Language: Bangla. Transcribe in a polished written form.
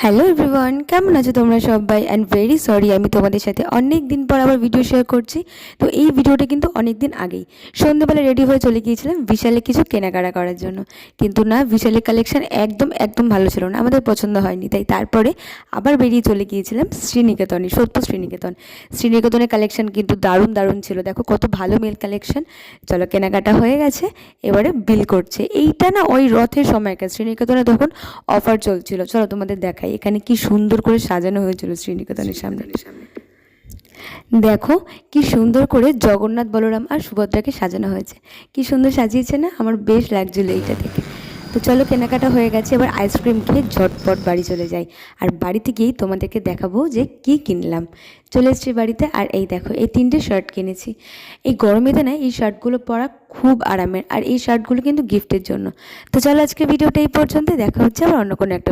হ্যালো এভরিওয়ান, কেমন আছো তোমরা সবাই? অ্যান্ড ভেরি সরি, আমি তোমাদের সাথে অনেক দিন পর আবার ভিডিও শেয়ার করছি। তো এই ভিডিওটা কিন্তু অনেক দিন আগেই সন্ধ্যেবেলা রেডি হয়ে চলে গিয়েছিলাম বিশালে কিছু কেনাকাটা করার জন্য। কিন্তু না, বিশালের কালেকশন একদম ভালো ছিল না, আমাদের পছন্দ হয়নি। তাই তারপরে আবার বেরিয়ে চলে গিয়েছিলাম শ্রীনিকেতনে, সত্য শ্রীনিকেতন। শ্রীনিকেতনের কালেকশন কিন্তু দারুণ ছিল। দেখো কত ভালো মেল কালেকশন। চলো, কেনাকাটা হয়ে গেছে, এবারে বিল করছে। এইটা না ওই রথের সময়কার শ্রীনিকেতনে তখন অফার চলছিল। চলো তোমাদের দেখাই এখানে কি সুন্দর করে সাজানো হয়েছিল শ্রীনিকেতনের সামনে। দেখো কি সুন্দর করে জগন্নাথ, বলরাম আর সুভদ্রাকে সাজানো হয়েছে। কি সুন্দর সাজিয়েছে না? আমার বেশ লাগছিল এইটা থেকে। তো চলো, কেনাকাটা হয়ে গেছে, এবার আইসক্রিম খেয়ে ঝটপট বাড়ি চলে যাই। আর বাড়িতে গিয়েই তোমাদেরকে দেখাবো যে কি কিনলাম। চলে এসেছি বাড়িতে, আর এই দেখো এই 3টে শার্ট কিনেছি। এই গরমেতে না এই শার্টগুলো পরা খুব আরামের, আর এই শার্টগুলো কিন্তু গিফটের জন্য। তো চলো, আজকে ভিডিওটা এই পর্যন্ত। দেখা হচ্ছে আবার অন্য কোনো একটা